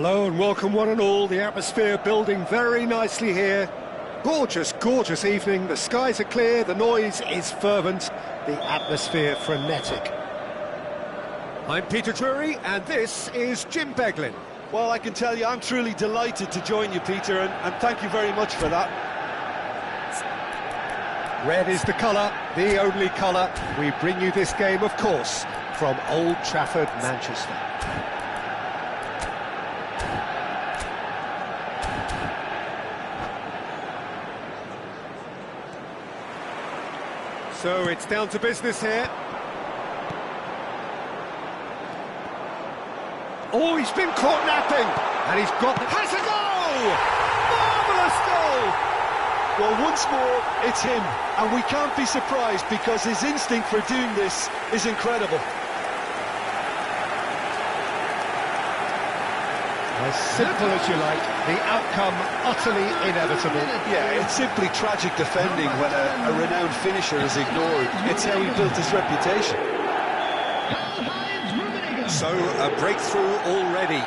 Hello and welcome one and all. The atmosphere building very nicely here. Gorgeous, gorgeous evening. The skies are clear, the noise is fervent, the atmosphere frenetic. I'm Peter Drury and this is Jim Beglin. Well, I can tell you I'm truly delighted to join you, Peter, and thank you very much for that. Red is the colour, the only colour. We bring you this game, of course, from Old Trafford, Manchester. So it's down to business here. Oh, he's been caught napping, and he's got... has a goal! Marvellous goal! Well, once more, it's him, and we can't be surprised because his instinct for doing this is incredible. As simple as you like, the outcome utterly inevitable. Yeah, it's simply tragic defending when a renowned finisher is ignored. It's how he built his reputation. So, a breakthrough already.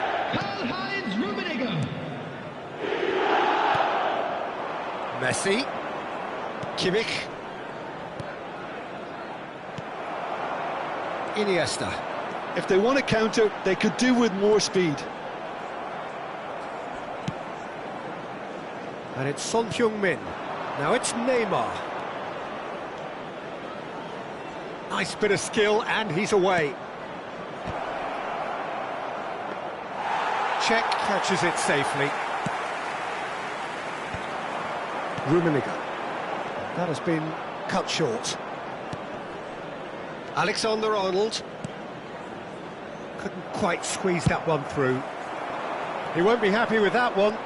Messi. Kimmich. Iniesta. If they want to counter, they could do with more speed. And it's Son Heung-min. Now it's Neymar. Nice bit of skill, and he's away. Cech catches it safely. Rummenigge. That has been cut short. Alexander-Arnold. Couldn't quite squeeze that one through. He won't be happy with that one.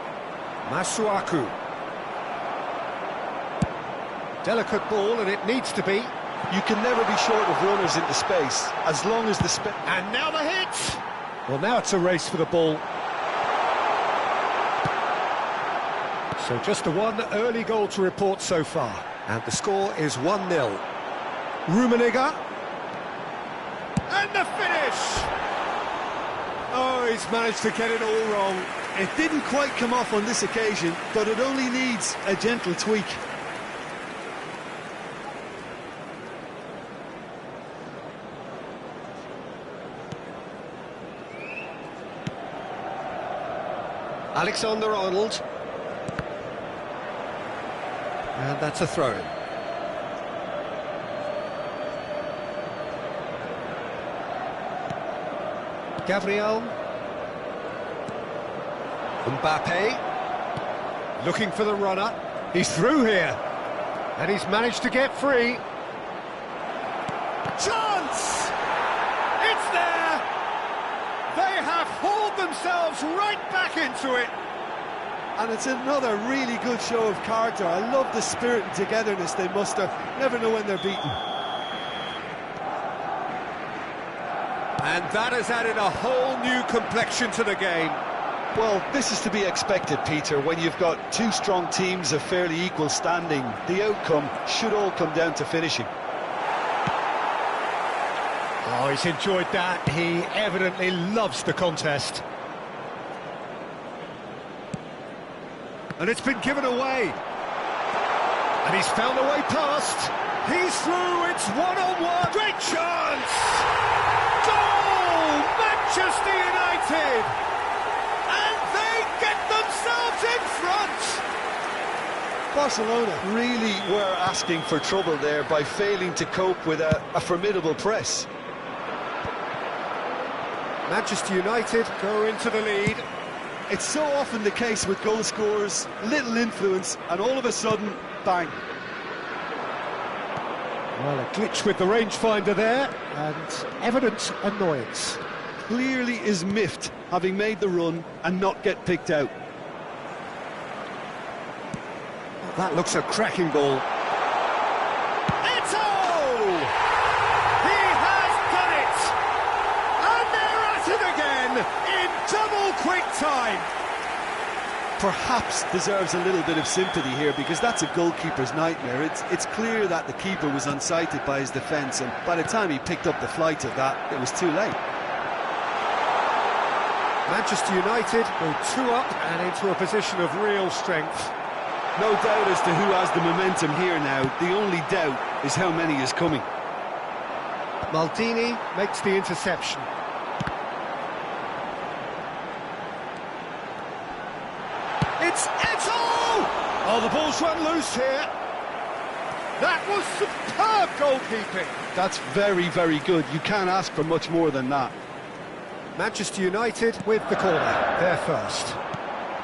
Masuaku. Delicate ball, and it needs to be. You can never be short of runners into space, as long as the and now the hit! Well, now it's a race for the ball. So just a one early goal to report so far. And the score is 1-0. Rummenigge. And the finish! Oh, he's managed to get it all wrong. It didn't quite come off on this occasion, but it only needs a gentle tweak. Alexander-Arnold. And that's a throw-in. Gabriel. Mbappe. Looking for the runner. He's through here. And he's managed to get free. Chance! It's there! They have hauled themselves right back into it. And it's another really good show of character. I love the spirit and togetherness they muster. Never know when they're beaten. And that has added a whole new complexion to the game. Well, this is to be expected, Peter. When you've got two strong teams of fairly equal standing, the outcome should all come down to finishing. Oh, he's enjoyed that. He evidently loves the contest. And it's been given away. And he's found a way past. He's through, it's one-on-one. Great chance! Goal! Manchester United! And they get themselves in front! Barcelona really were asking for trouble there by failing to cope with a formidable press. Manchester United go into the lead. It's so often the case with goal scorers, little influence, and all of a sudden, bang. Well, a glitch with the rangefinder there, and evident annoyance. Clearly is miffed, having made the run and not get picked out. That looks a cracking ball. Eto'o! He has done it! And they're at it again in double quick time. Perhaps deserves a little bit of sympathy here, because that's a goalkeeper's nightmare. It's clear that the keeper was unsighted by his defence, and by the time he picked up the flight of that, it was too late. Manchester United go 2 up and into a position of real strength. No doubt as to who has the momentum here now. The only doubt is how many is coming. Maldini makes the interception. It's Eto'o! Oh, the ball's run loose here. That was superb goalkeeping. That's very, very good. You can't ask for much more than that. Manchester United with the corner, there first.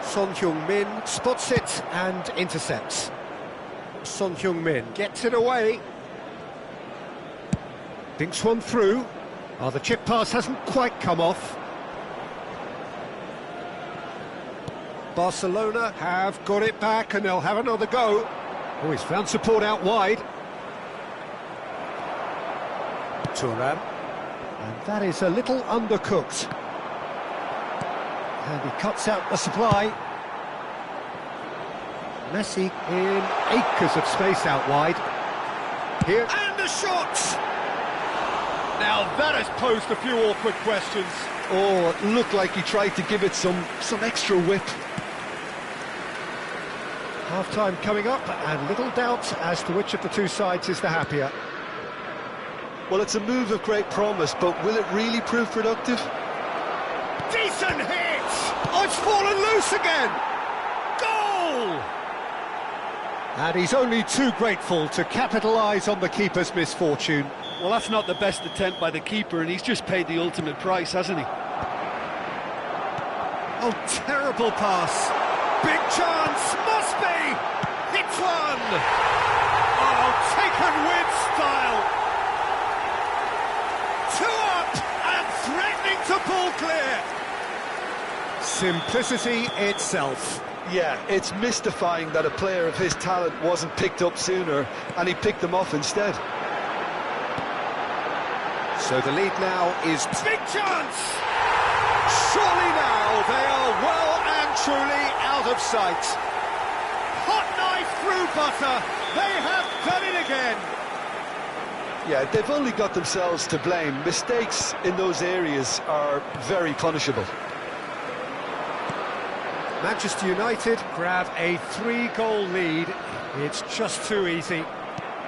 Son Heung-min spots it and intercepts. Son Heung-min gets it away. Dinks one through. Oh, the chip pass hasn't quite come off. Barcelona have got it back and they'll have another go. Oh, he's found support out wide. Thuram. And that is a little undercooked. And he cuts out the supply. Messi in acres of space out wide. Here, and the shot! Now that has posed a few awkward questions. Oh, it looked like he tried to give it some extra whip. Half-time coming up, and little doubt as to which of the two sides is the happier. Well, it's a move of great promise, but will it really prove productive? Decent hit! Oh, it's fallen loose again! Goal! And he's only too grateful to capitalise on the keeper's misfortune. Well, that's not the best attempt by the keeper, and he's just paid the ultimate price, hasn't he? Oh, terrible pass. Big chance, must be! Hits one! Oh, taken with style! 2 up and threatening to pull clear! Simplicity itself. Yeah, it's mystifying that a player of his talent wasn't picked up sooner, and he picked them off instead. So the lead now is... Big chance! Surely now they are well and truly out of sight. Hot knife through butter. They have done it again. Yeah, they've only got themselves to blame. Mistakes in those areas are very punishable. Manchester United grab a 3-goal lead. It's just too easy.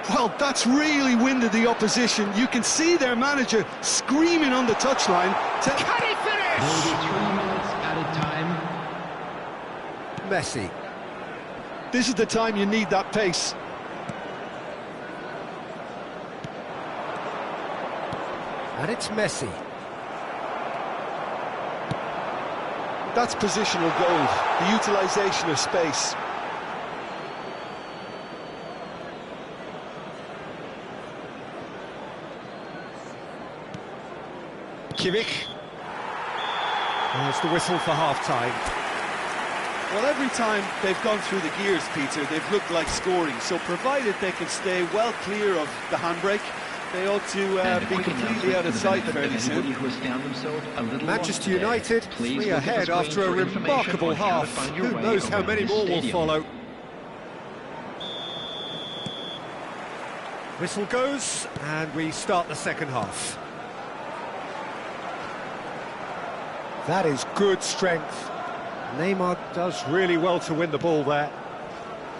Well, that's really winded the opposition. You can see their manager screaming on the touchline. Can he finish? Maybe 3 minutes at a time. Messi. This is the time you need that pace. And it's Messi. That's positional gold, the utilisation of space. Kimmich. There's the whistle for half-time. Well, every time they've gone through the gears, Peter, they've looked like scoring. So provided they can stay well clear of the handbrake, they ought to be completely out of sight fairly soon. Manchester United 3 ahead after a remarkable half. Who knows how many more will follow. Whistle goes, and we start the second half. That is good strength. Neymar does really well to win the ball there.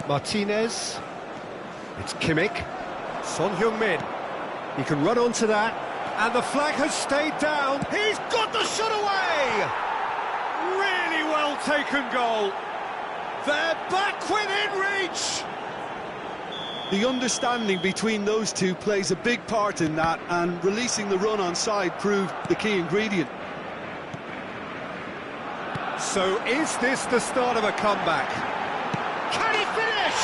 Martinez. It's Kimmich. Son Heung-min. He can run onto that. And the flag has stayed down. He's got the shot away! Really well taken goal. They're back within reach! The understanding between those two plays a big part in that, and releasing the run on side proved the key ingredient. So is this the start of a comeback? Can he finish?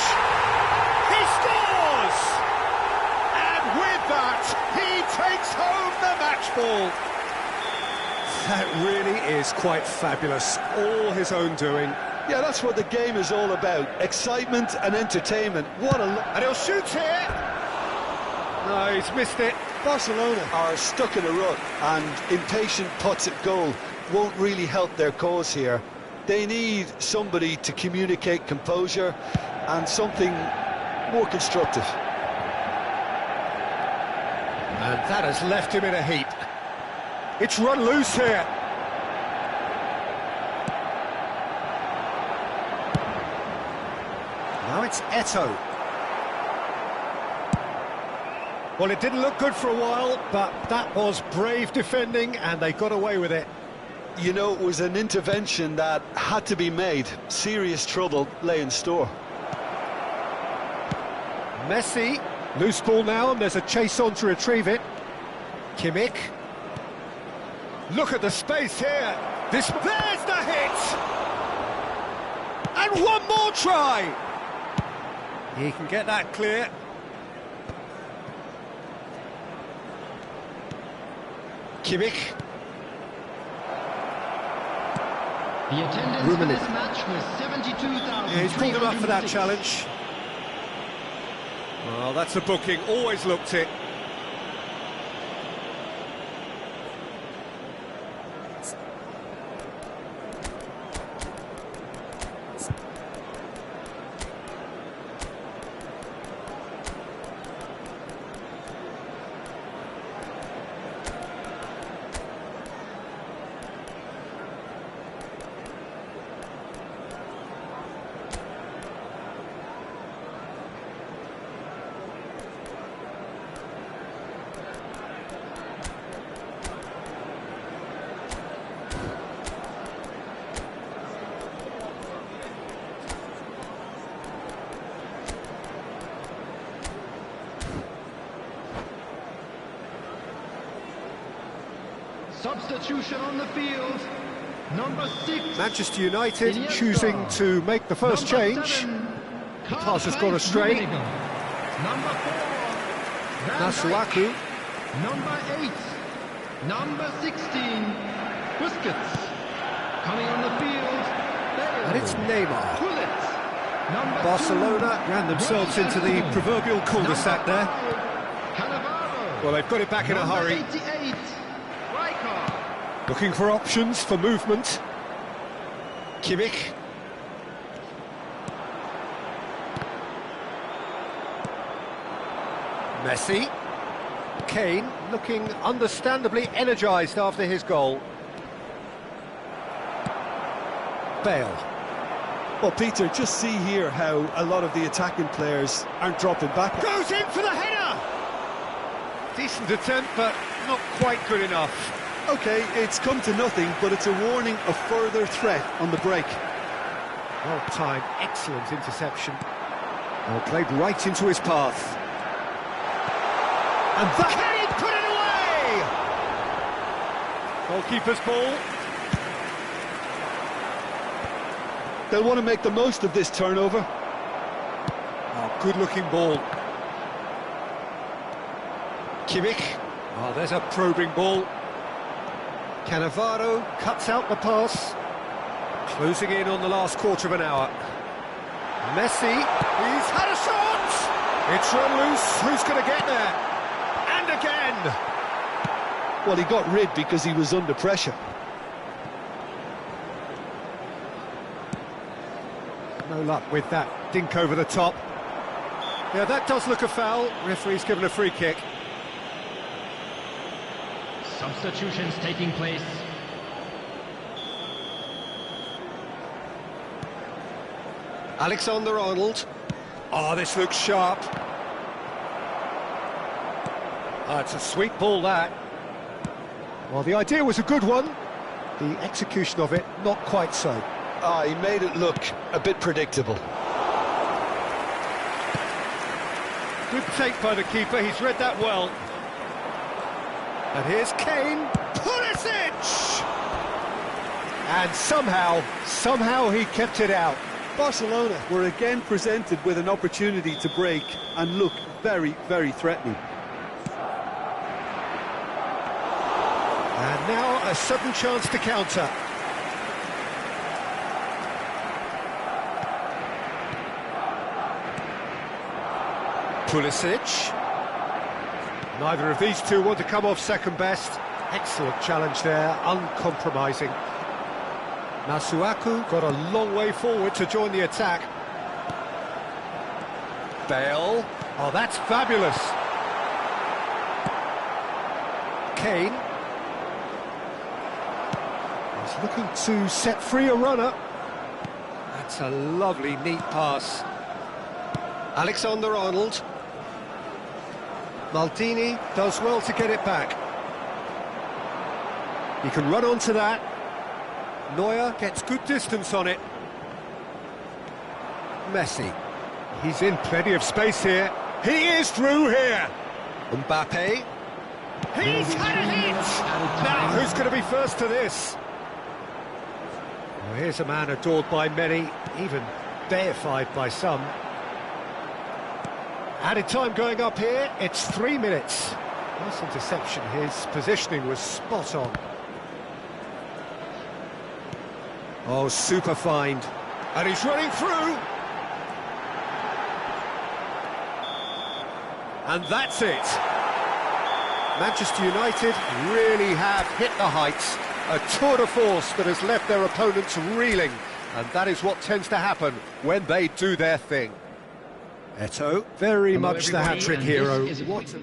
He scores! And with that, he takes home the match ball. That really is quite fabulous. All his own doing. Yeah, that's what the game is all about. Excitement and entertainment. What a... And he'll shoot here. No, he's missed it. Barcelona are stuck in a rut, and impatient putts at goal won't really help their cause here. They need somebody to communicate composure and something more constructive. And that has left him in a heap. It's run loose here. It's Eto'o. Well, it didn't look good for a while, but that was brave defending, and they got away with it. You know, it was an intervention that had to be made. Serious trouble lay in store. Messi, loose ball now, and there's a chase on to retrieve it. Kimmich. Look at the space here. There's the hit! And one more try! He can get that clear. Kimmich. The attendance for this match was 72,000. Yeah, he's pulled him up for that challenge. Well, that's a booking, always looked it. Substitution on the field. Number 6. Manchester United Iniesta. choosing to make the first Number change. 7, The pass has gone astray. Number 4, Masuaku. Number 8, number 16, Busquets. Coming on the field, Bale. And it's Neymar. Gullit. Number Barcelona 2, ran themselves into the proverbial cul-de-sac there. Cannavaro. Well, they've got it back in a Number hurry. 88, Rijkaard. Looking for options for movement. Kimmich. Messi. Kane looking understandably energised after his goal. Bale. Well, Peter, just see here how a lot of the attacking players aren't dropping back. Goes in for the header! Decent attempt, but not quite good enough. OK, it's come to nothing, but it's a warning of further threat on the break. Well-timed, excellent interception. Well, played right into his path. And that... Can he put it away? Goalkeeper's ball. They'll want to make the most of this turnover. Oh, good-looking ball. Kimmich. Oh, there's a probing ball. Cannavaro cuts out the pass. Closing in on the last quarter of an hour. Messi, he's had a shot! It's run loose, who's going to get there? And again! Well, he got rid because he was under pressure. No luck with that dink over the top. Yeah, that does look a foul. Referee's given a free kick. Substitutions taking place. Alexander-Arnold. Oh, this looks sharp. Oh, it's a sweet ball, that. Well, the idea was a good one. The execution of it, not quite so. He made it look a bit predictable. Good take by the keeper, he's read that well. And here's Kane. Pulisic! And somehow he kept it out. Barcelona were again presented with an opportunity to break and look very, very threatening. And now a sudden chance to counter. Pulisic. Neither of these two want to come off second best. Excellent challenge there, uncompromising. Masuaku got a long way forward to join the attack. Bale. Oh, that's fabulous. Kane. He's looking to set free a runner. That's a lovely, neat pass. Alexander-Arnold. Maldini does well to get it back. He can run onto that. Neuer gets good distance on it. Messi. He's in plenty of space here. He is through here. Mbappe. He's had a hit! Now, who's going to be first to this? Well, here's a man adored by many, even deified by some. Added time going up here, it's 3 minutes. Nice interception, his positioning was spot on. Oh, super find. And he's running through. And that's it. Manchester United really have hit the heights. A tour de force that has left their opponents reeling. And that is what tends to happen when they do their thing. Eto'o, very much the hat-trick hero. What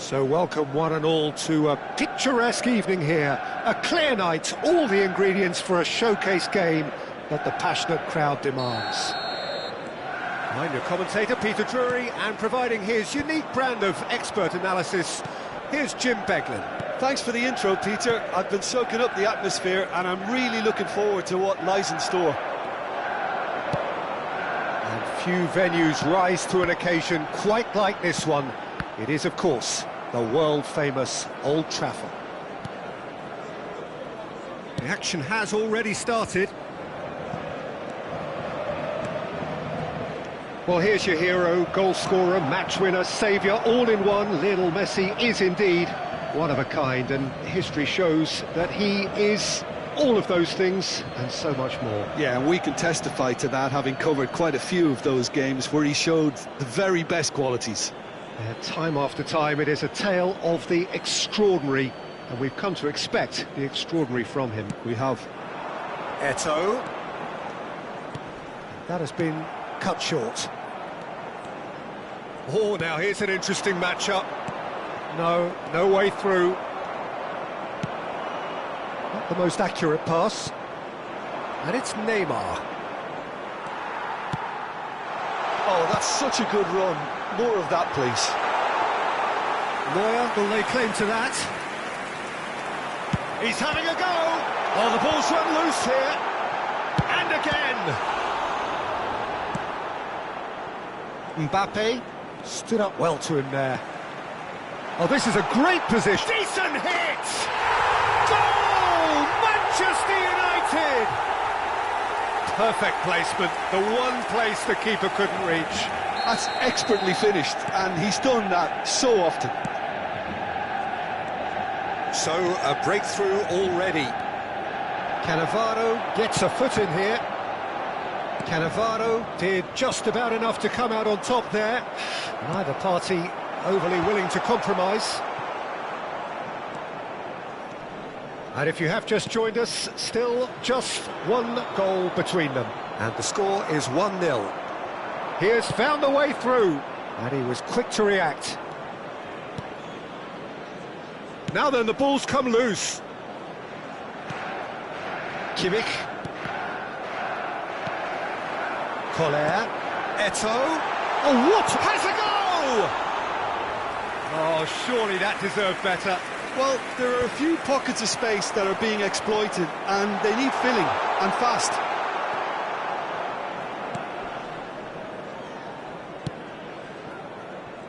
So welcome one and all to a picturesque evening here. A clear night, all the ingredients for a showcase game that the passionate crowd demands. I'm your commentator, Peter Drury, and providing his unique brand of expert analysis, here's Jim Beglin. Thanks for the intro, Peter. I've been soaking up the atmosphere and I'm really looking forward to what lies in store. And few venues rise to an occasion quite like this one. It is, of course, the world-famous Old Trafford. The action has already started. Well, here's your hero, goal-scorer, match-winner, saviour, all in one. Lionel Messi is indeed one of a kind, and history shows that he is all of those things and so much more. Yeah, and we can testify to that, having covered quite a few of those games where he showed the very best qualities. Time after time, it is a tale of the extraordinary, and we've come to expect the extraordinary from him. We have. Eto'o. That has been cut short. Oh, now here's an interesting matchup. No way through. Not the most accurate pass. And it's Neymar. Oh, that's such a good run. More of that, please. Neuer, will they claim to that? He's having a go! Oh, the ball's run loose here. And again! Mbappe stood up well to him there. Oh, this is a great position. Decent hit! Goal! Manchester United! Perfect placement, the one place the keeper couldn't reach. That's expertly finished, and he's done that so often. So, a breakthrough already. Cannavaro gets a foot in here. Cannavaro did just about enough to come out on top there. Neither party overly willing to compromise. And if you have just joined us, still just one goal between them. And the score is 1-0. He has found a way through, and he was quick to react. Now then, the ball's come loose. Kimmich. Collier. Eto'o. Oh, what? Has a goal! Oh, surely that deserved better. Well, there are a few pockets of space that are being exploited, and they need filling, and fast.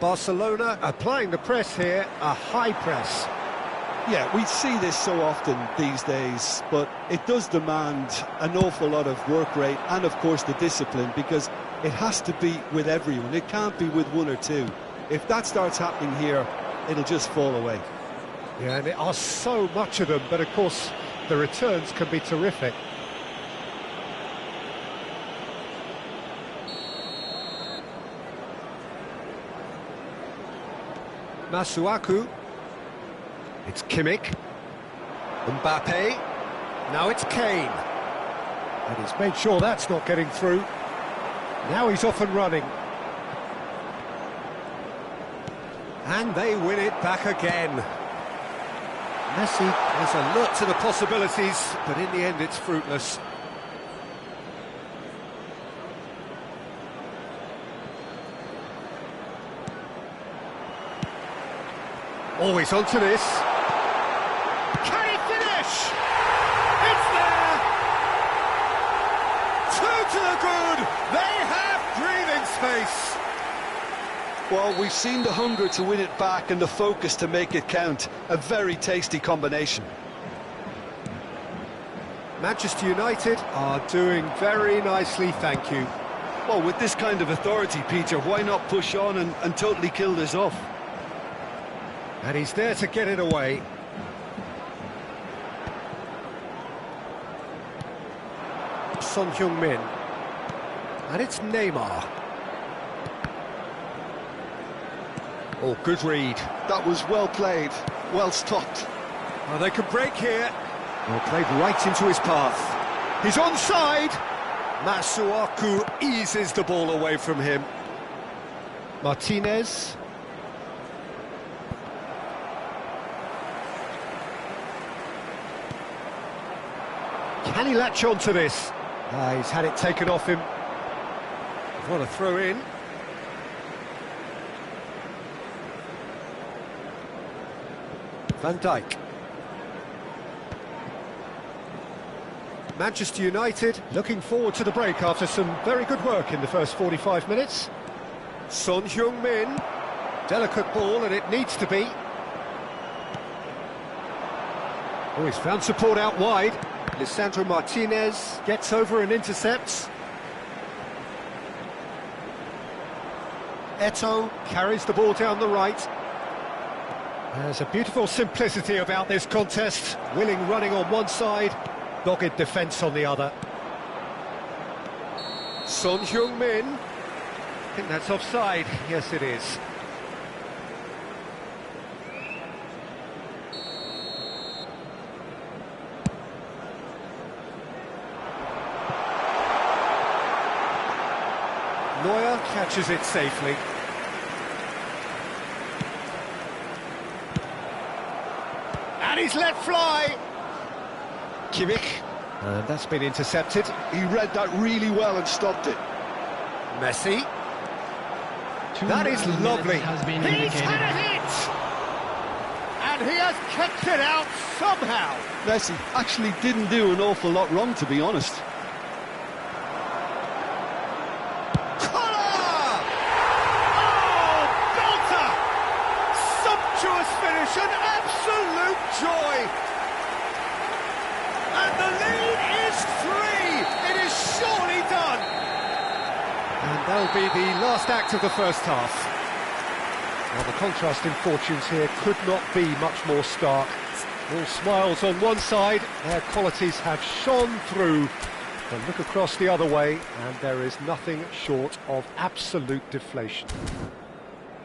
Barcelona applying the press here, a high press. Yeah, we see this so often these days, but it does demand an awful lot of work rate and, of course, the discipline, because it has to be with everyone. It can't be with one or two. If that starts happening here, it'll just fall away. Yeah, and there are so much of them, but, of course, the returns can be terrific. Masuaku. It's Kimmich. Mbappe. Now it's Kane. And he's made sure that's not getting through. Now he's off and running. And they win it back again. Messi is alert to the possibilities, but in the end it's fruitless. Always onto this. Can he finish? It's there! 2 to the good! They have breathing space! Well, we've seen the hunger to win it back and the focus to make it count. A very tasty combination. Manchester United are doing very nicely, thank you. Well, with this kind of authority, Peter, why not push on and totally kill this off? And he's there to get it away. Son Heung-min. And it's Neymar. Oh, good read. That was well played, well stopped. Oh, they could break here. Oh, played right into his path. He's onside. Masuaku eases the ball away from him. Martinez. Can he latch on to this? He's had it taken off him. What a throw in. Van Dijk. Manchester United looking forward to the break after some very good work in the first 45 minutes. Son Heung-min. Delicate ball, and it needs to be. Oh, he's found support out wide. Lisandro Martinez gets over and intercepts. Eto'o carries the ball down the right. There's a beautiful simplicity about this contest. Willing running on one side, dogged defence on the other. Son Heung-min. I think that's offside. Yes, it is. Neuer catches it safely. And he's let fly. Kimmich. And that's been intercepted. He read that really well and stopped it. Messi. That is lovely. He's had a hit! And he has kept it out somehow. Messi actually didn't do an awful lot wrong, to be honest. Finish, an absolute joy, and the lead is 3. It is surely done, and that'll be the last act of the first half. Now the contrast in fortunes here could not be much more stark. All smiles on one side, their qualities have shone through, but look across the other way and there is nothing short of absolute deflation.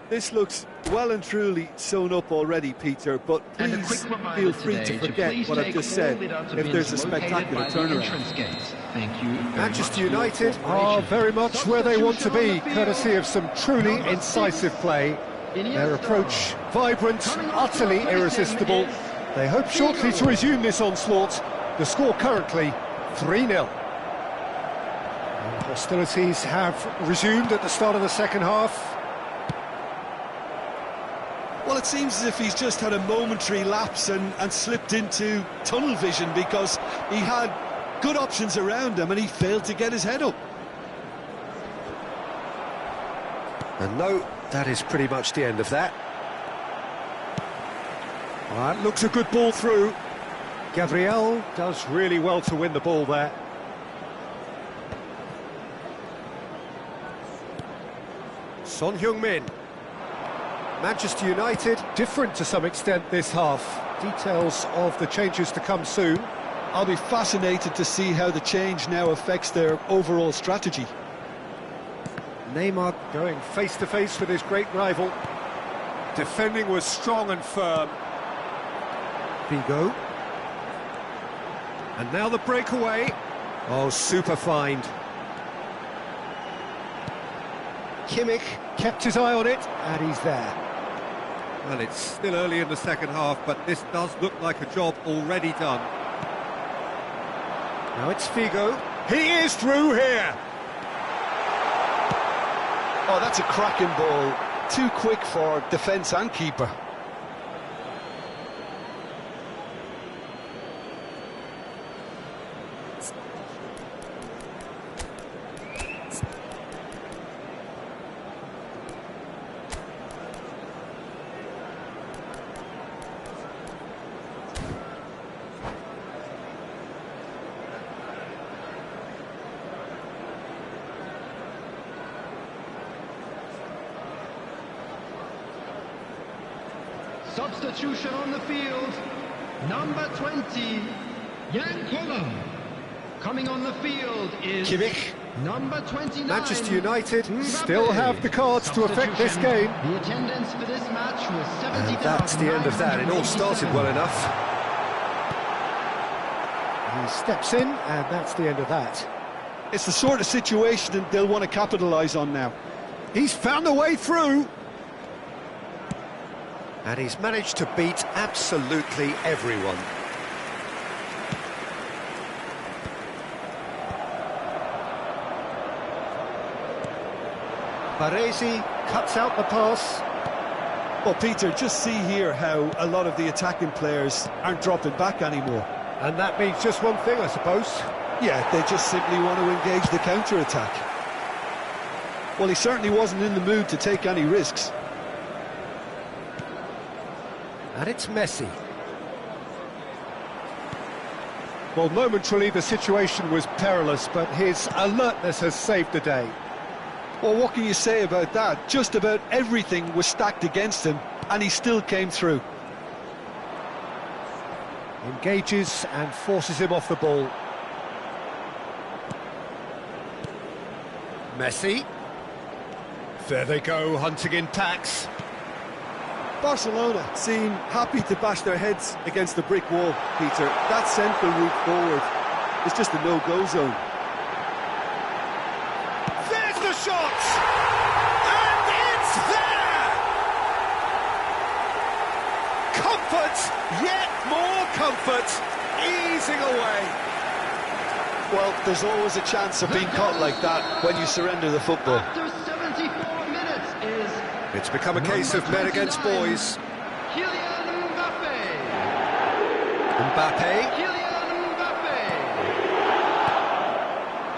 This looks well and truly sewn up already, Peter, but please feel free to forget what I've just said if there's a spectacular turnaround. Thank you. Manchester United are very much where they want to be, courtesy of some truly incisive play. Their approach vibrant, utterly irresistible. They hope shortly to resume this onslaught. The score currently 3-0. Hostilities have resumed at the start of the second half. Well, it seems as if he's just had a momentary lapse and slipped into tunnel vision, because he had good options around him and he failed to get his head up. And no, that is pretty much the end of that. That looks a good ball through. Gabriel does really well to win the ball there. Son Heung-min. Manchester United different to some extent this half. Details of the changes to come soon. I'll be fascinated to see how the change now affects their overall strategy. Neymar going face-to-face with his great rival. Defending was strong and firm. Figo. And now the breakaway. Oh, super find. Kimmich kept his eye on it, and he's there. Well, it's still early in the second half, but this does look like a job already done. Now it's Figo. He is through here! Oh, that's a cracking ball. Too quick for defence and keeper. Substitution on the field, number 20, Jan Koller. Coming on the field is Kimmich. number 29. Manchester United Mbappe. still have the cards to affect this game. The attendance for this match was 70,000. And that's the end of that. It all started well enough. He steps in, and that's the end of that. It's the sort of situation that they'll want to capitalise on now. He's found a way through. And he's managed to beat absolutely everyone. Baresi cuts out the pass. Well, Peter, just see here how a lot of the attacking players aren't dropping back anymore. And that means just one thing, I suppose. Yeah, they just simply want to engage the counter-attack. Well, he certainly wasn't in the mood to take any risks. And it's Messi. Well, momentarily the situation was perilous, but his alertness has saved the day. Well, what can you say about that? Just about everything was stacked against him, and he still came through. Engages and forces him off the ball. Messi. There they go, hunting in packs. Barcelona seem happy to bash their heads against the brick wall, Peter. That central route forward is just a no-go zone. There's the shot! And it's there! Comfort, yet more comfort, easing away. Well, there's always a chance of being caught like that when you surrender the football. After 74 minutes is It's become a case of men against boys. Kylian Mbappe. Mbappe. Kylian Mbappe.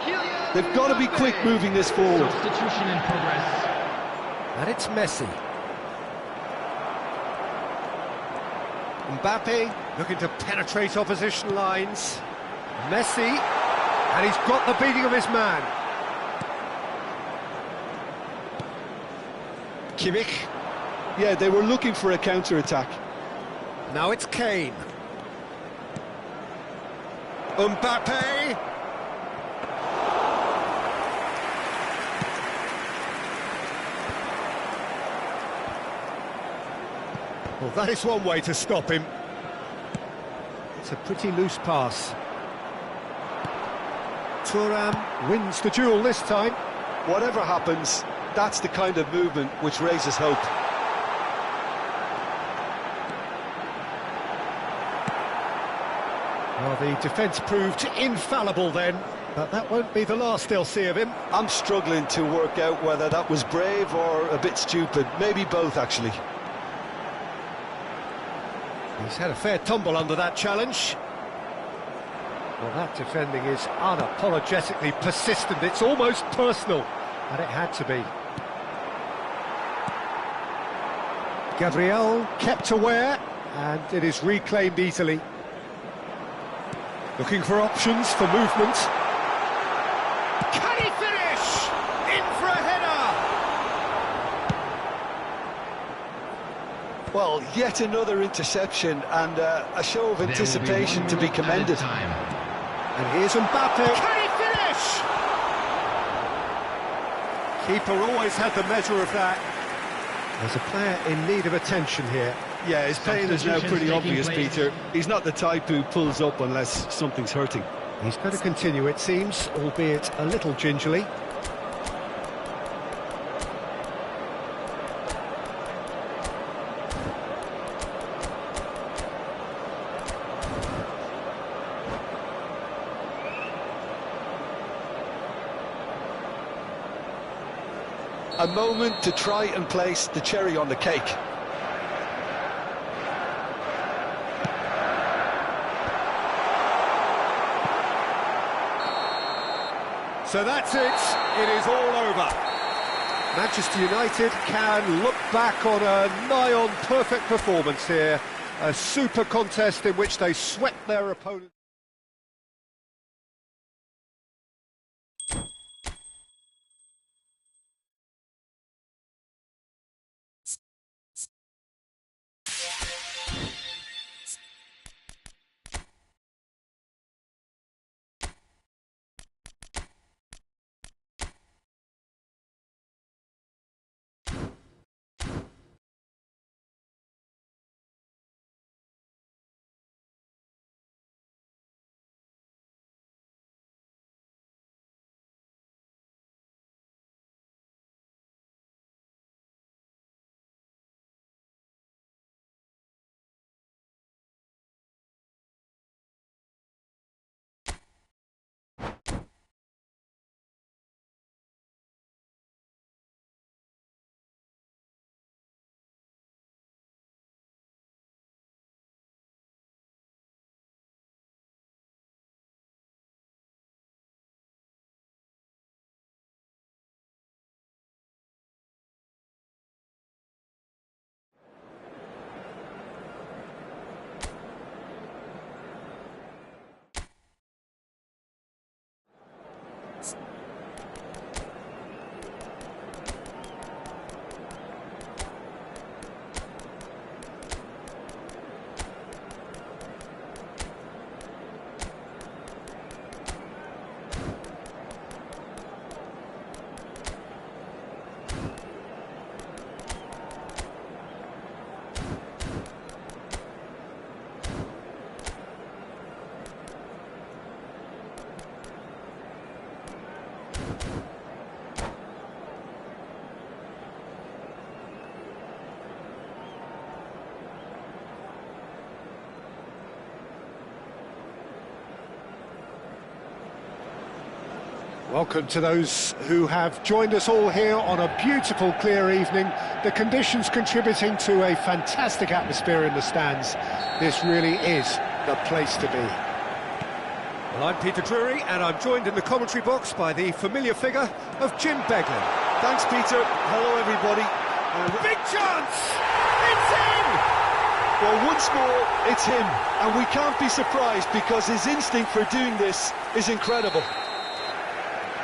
Kylian They've got to be quick Mbappe. moving this forward. Substitution in progress. And it's Messi. Mbappe looking to penetrate opposition lines. Messi, and he's got the beating of his man. Kimmich. Yeah, they were looking for a counter-attack. Now it's Kane. Mbappe. Well, that is one way to stop him. It's a pretty loose pass. Thuram wins the duel this time. Whatever happens, that's the kind of movement which raises hope. Well, the defence proved infallible then, but that won't be the last they'll see of him. I'm struggling to work out whether that was brave or a bit stupid. Maybe both, actually. He's had a fair tumble under that challenge. Well, that defending is unapologetically persistent. It's almost personal, and it had to be. Gabriel kept aware, and it is reclaimed easily. Looking for options for movement. Can he finish? In for a header! Well, yet another interception and a show of There will be anticipation one to be minute commended. added time. And here's Mbappe. Can he finish? Keeper always had the measure of that. There's a player in need of attention here. Yeah, his pain is now pretty Substitutions obvious, taking place. Peter. He's not the type who pulls up unless something's hurting. He's going to continue, it seems, albeit a little gingerly. A moment to try and place the cherry on the cake. So that's it. It is all over. Manchester United can look back on a nigh-on perfect performance here. A super contest in which they swept their opponent. Welcome to those who have joined us all here on a beautiful, clear evening. The conditions contributing to a fantastic atmosphere in the stands. This really is the place to be. Well, I'm Peter Drury, and I'm joined in the commentary box by the familiar figure of Jim Beglin. Thanks, Peter. Hello, everybody. Big chance! It's in! Well, once more, it's him. And we can't be surprised because his instinct for doing this is incredible.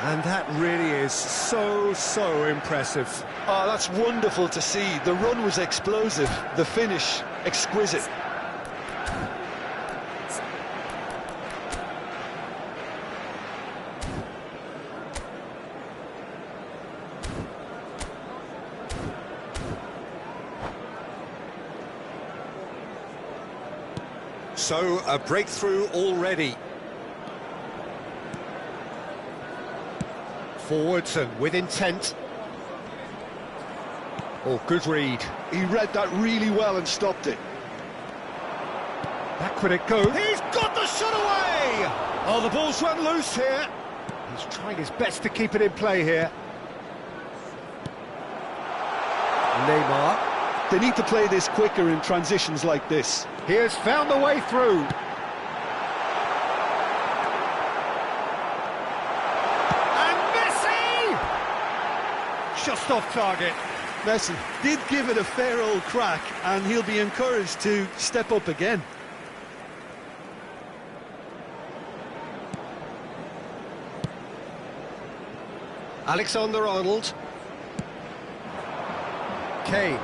And that really is so impressive. Oh, that's wonderful to see. The run was explosive, the finish exquisite. So, a breakthrough already. Forwards and with intent. Oh, good read. He read that really well and stopped it. Back would it go. He's got the shot away! Oh, the ball's run loose here. He's trying his best to keep it in play here. Neymar. They need to play this quicker in transitions like this. He has found the way through. And Messi! Just off target. Messi did give it a fair old crack, and he'll be encouraged to step up again. Alexander-Arnold. Kane.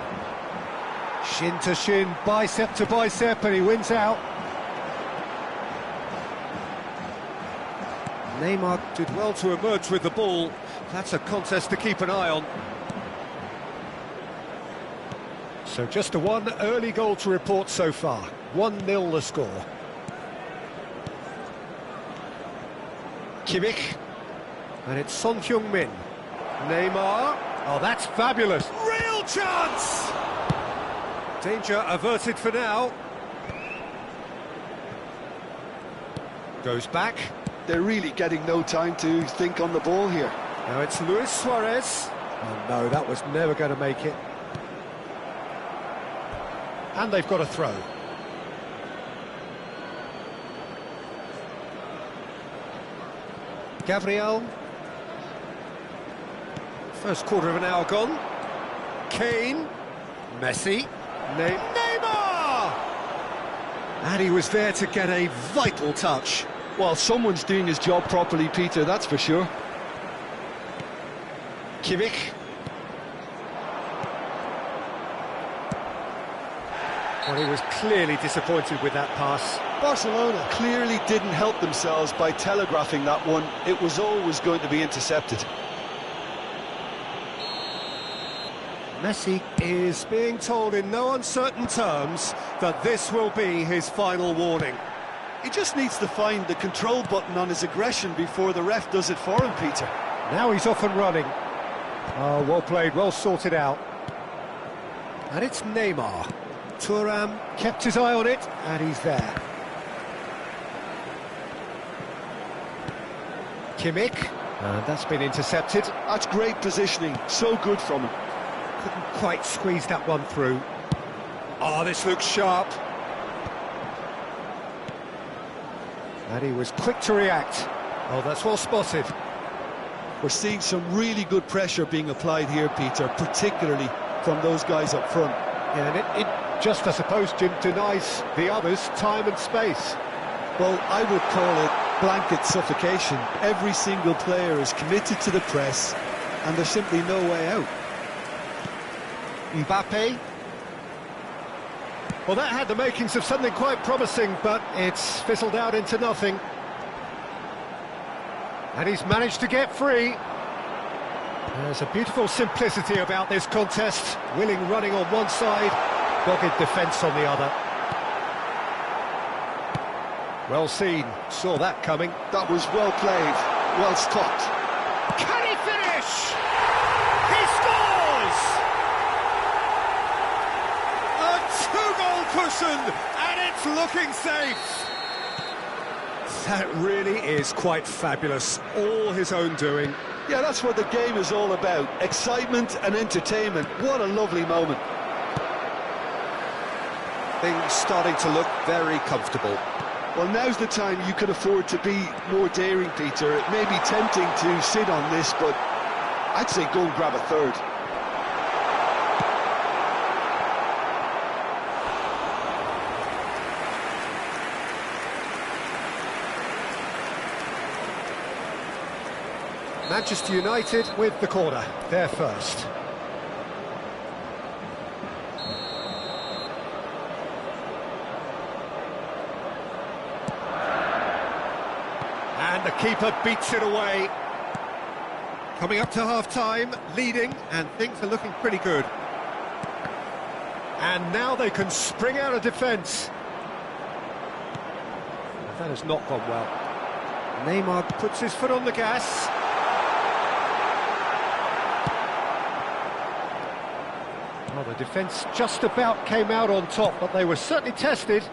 Shin to shin, bicep to bicep, and he wins out. Neymar did well to emerge with the ball. That's a contest to keep an eye on. So just a one early goal to report so far. 1-0 the score. Kimmich. And it's Son Heung-min. Neymar. Oh, that's fabulous. Real chance! Danger averted for now. Goes back. They're really getting no time to think on the ball here. Now it's Luis Suarez. Oh no, that was never going to make it. And they've got a throw. Gabriel. First quarter of an hour gone. Kane. Messi. Neymar! And he was there to get a vital touch. Well, someone's doing his job properly, Peter, that's for sure. Kimmich. Well, he was clearly disappointed with that pass. Barcelona clearly didn't help themselves by telegraphing that one. It was always going to be intercepted. Messi is being told in no uncertain terms that this will be his final warning. He just needs to find the control button on his aggression before the ref does it for him, Peter. Now he's off and running. Oh, well played, well sorted out. And it's Neymar. Thuram kept his eye on it, and he's there. Kimmich, and that's been intercepted. That's great positioning, so good from him. Couldn't quite squeeze that one through. Oh, this looks sharp. And he was quick to react. Oh, that's well spotted. We're seeing some really good pressure being applied here, Peter, particularly from those guys up front. Yeah, and it just, I suppose, Jim, denies the others time and space. Well, I would call it blanket suffocation. Every single player is committed to the press, and there's simply no way out. Mbappe. Well, that had the makings of something quite promising, but it's fizzled out into nothing. And he's managed to get free. There's a beautiful simplicity about this contest. Willing running on one side, dogged defence on the other. Well seen, saw that coming. That was well played, well stopped. Can he finish? He scores! A two-goal cushion, and it's looking safe. That really is quite fabulous. All his own doing. Yeah, that's what the game is all about. Excitement and entertainment. What a lovely moment. Things starting to look very comfortable. Well, now's the time you can afford to be more daring, Peter. It may be tempting to sit on this, but I'd say go and grab a third. Manchester United with the corner. They're first. And the keeper beats it away. Coming up to half-time, leading, and things are looking pretty good. And now they can spring out of defence. That has not gone well. Neymar puts his foot on the gas. Well, the defence just about came out on top, but they were certainly tested.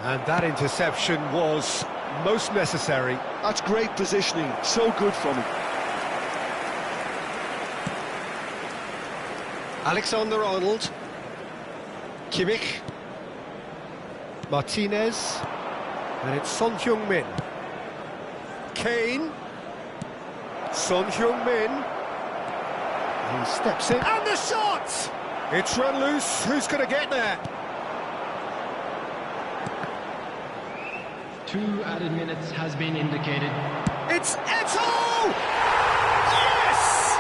And that interception was most necessary. That's great positioning, so good from him. Alexander-Arnold. Kimmich. Martinez. And it's Son Heung-min. Kane. Son Heung-min. He steps in, and the shot! It's run loose, who's going to get there? 2 added minutes has been indicated. It's Eto'o! Yes!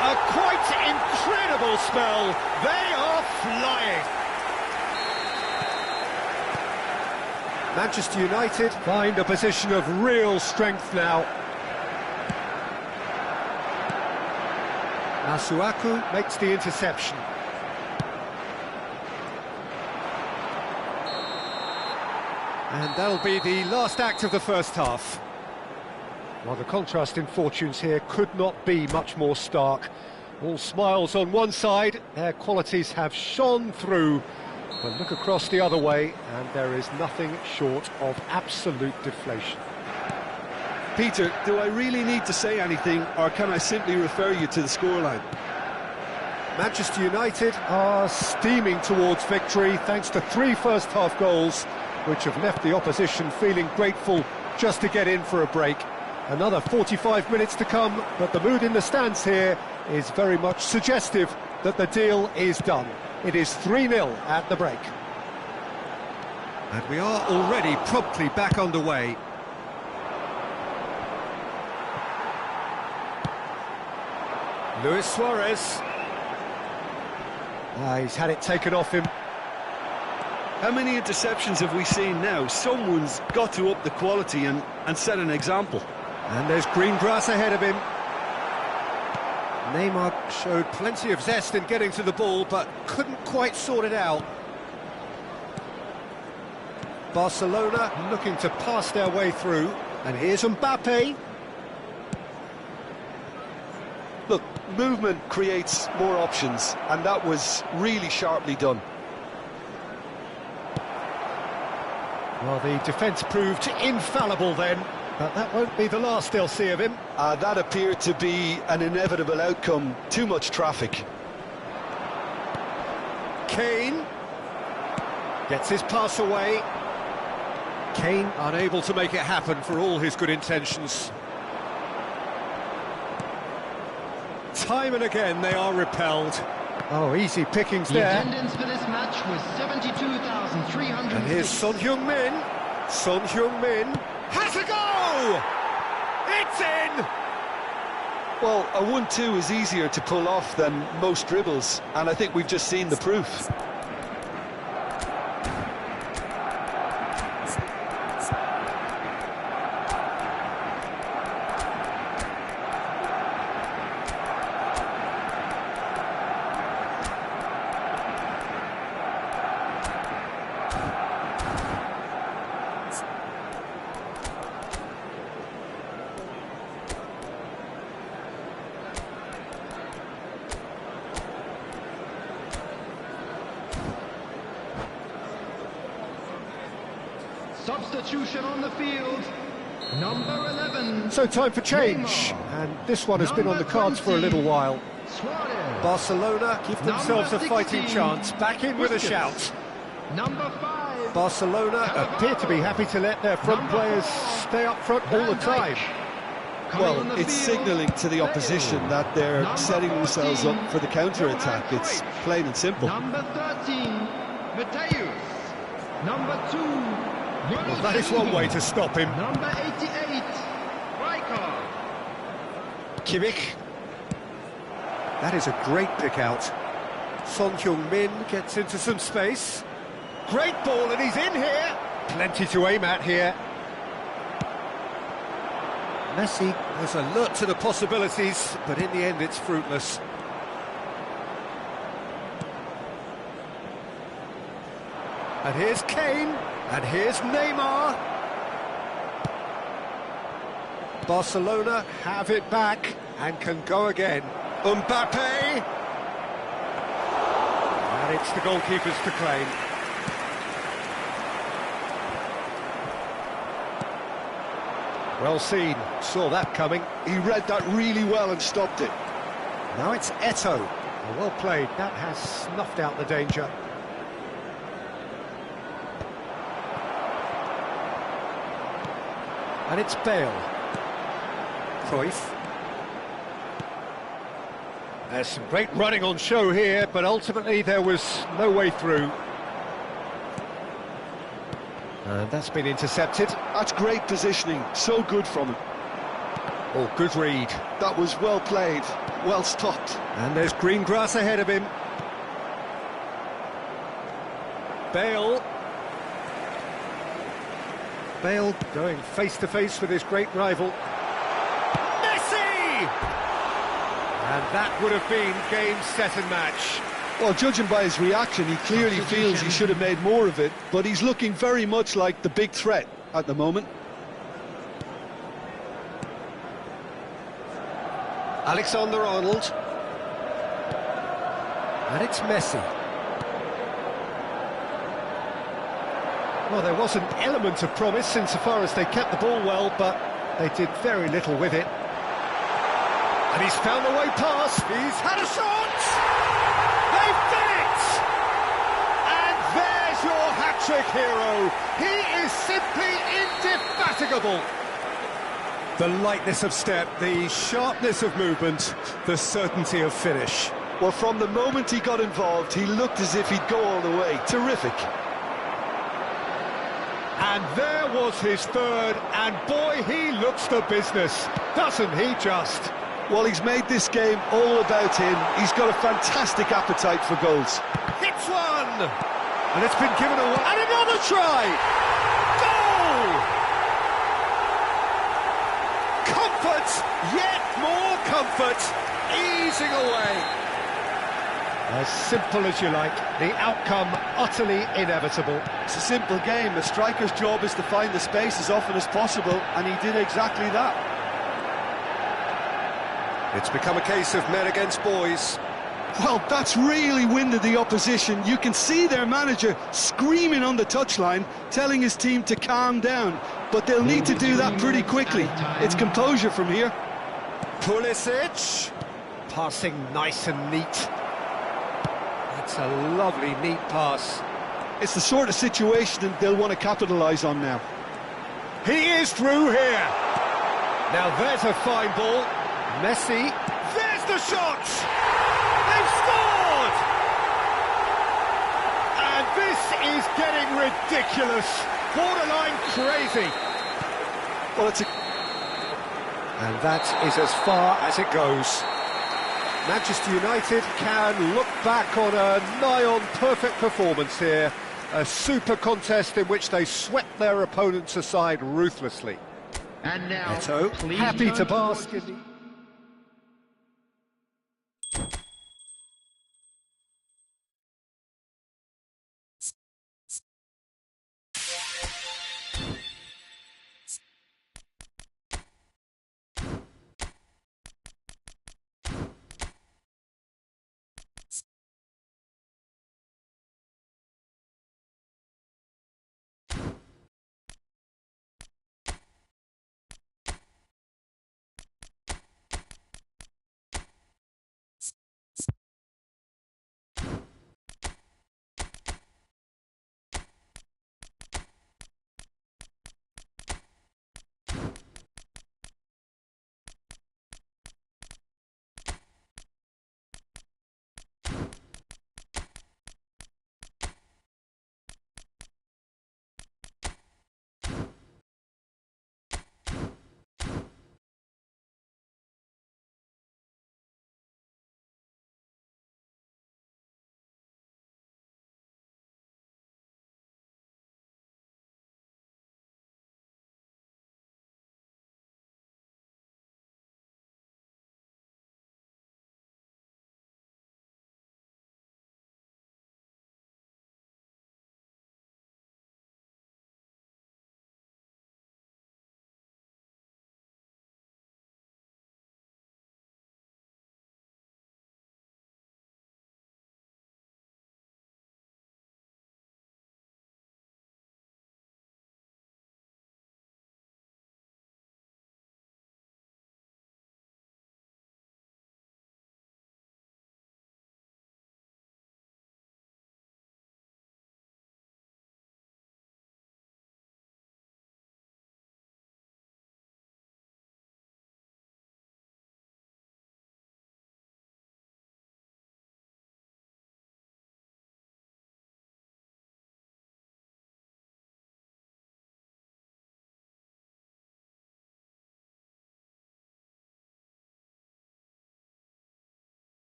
A quite incredible spell. They are flying. Manchester United find a position of real strength now. Masuaku makes the interception. And that'll be the last act of the first half. Well, the contrast in fortunes here could not be much more stark. All smiles on one side, their qualities have shone through. But look across the other way, and there is nothing short of absolute deflation. Peter, do I really need to say anything, or can I simply refer you to the scoreline? Manchester United are steaming towards victory thanks to 3 first-half goals, which have left the opposition feeling grateful just to get in for a break. Another 45 minutes to come, but the mood in the stands here is very much suggestive that the deal is done. It is 3-0 at the break. And we are already promptly back underway. Luis Suarez. He's had it taken off him. How many interceptions have we seen now? Someone's got to up the quality and set an example. And there's green grass ahead of him. Neymar showed plenty of zest in getting to the ball, but couldn't quite sort it out. Barcelona looking to pass their way through. And here's Mbappe. Look, movement creates more options, and that was really sharply done. Well, the defence proved infallible then, but that won't be the last they'll see of him. That appeared to be an inevitable outcome. Too much traffic. Kane gets his pass away. Kane unable to make it happen for all his good intentions. Time and again they are repelled. Oh, easy pickings The there. attendance for this match was 72,300. And here's Son Heung-min. Son Heung-min has a go! It's in! Well, a 1-2 is easier to pull off than most dribbles, and I think we've just seen the proof. Substitution on the field. Number 11. So time for change, Neymar. and this one has been on the cards for a little while. Suarez. Barcelona give themselves a Number fighting 16. chance, back in with a Busquets. shout. Number 5. Barcelona appear to be happy to let their front Number players 4. stay up front all the Van time. Dijk. Coming on Well, the it's field, signalling to the Bale. opposition that they're Number setting themselves 14, up for the counter-attack. Johan It's Cruyff. plain and simple. Number 13, Mateus. Number 2, Well, that is one way to stop him. Number 88, Rijkaard. Kimmich. That is a great pick out. Son Heung-min gets into some space. Great ball, and he's in here. Plenty to aim at here. Messi was alert to the possibilities, but in the end it's fruitless. And here's Kane, and here's Neymar. Barcelona have it back and can go again. Mbappe. And it's the goalkeepers to claim. Well seen, saw that coming. He read that really well and stopped it. Now it's Eto'o. Well played, that has snuffed out the danger. And it's Bale. Cruyff. There's some great running on show here, but ultimately there was no way through. And that's been intercepted. That's great positioning, so good from him. Oh, good read. That was well played, well stopped. And there's green grass ahead of him. Bale. Bale going face-to-face with his great rival. Messi! And that would have been game, set and match. Well, judging by his reaction, he clearly feels he should have made more of it, but he's looking very much like the big threat at the moment. Alexander-Arnold. And it's Messi. Well, there was an element of promise insofar as they kept the ball well, but they did very little with it. And he's found the way past. He's had a shot! They've done it! And there's your hat-trick hero. He is simply indefatigable. The lightness of step, the sharpness of movement, the certainty of finish. Well, from the moment he got involved, he looked as if he'd go all the way. Terrific. And there was his third, and boy, he looks the business, doesn't he just? Well, he's made this game all about him. He's got a fantastic appetite for goals. Hits one! And it's been given away. And another try! Goal! Comfort, yet more comfort, easing away. As simple as you like, the outcome utterly inevitable. It's a simple game. A striker's job is to find the space as often as possible, and he did exactly that. It's become a case of men against boys. Well, that's really winded the opposition. You can see their manager screaming on the touchline, telling his team to calm down. But they'll need to do that pretty quickly. It's composure from here. Pulisic, passing nice and neat. That's a lovely, neat pass. It's the sort of situation that they'll want to capitalise on now. He is through here. Now there's a fine ball. Messi, there's the shot! They've scored! And this is getting ridiculous. Borderline crazy. Well, And that is as far as it goes. Manchester United can look back on a nigh-on perfect performance here. A super contest in which they swept their opponents aside ruthlessly. And now, Eto'o, please happy to turn bask towards- in the...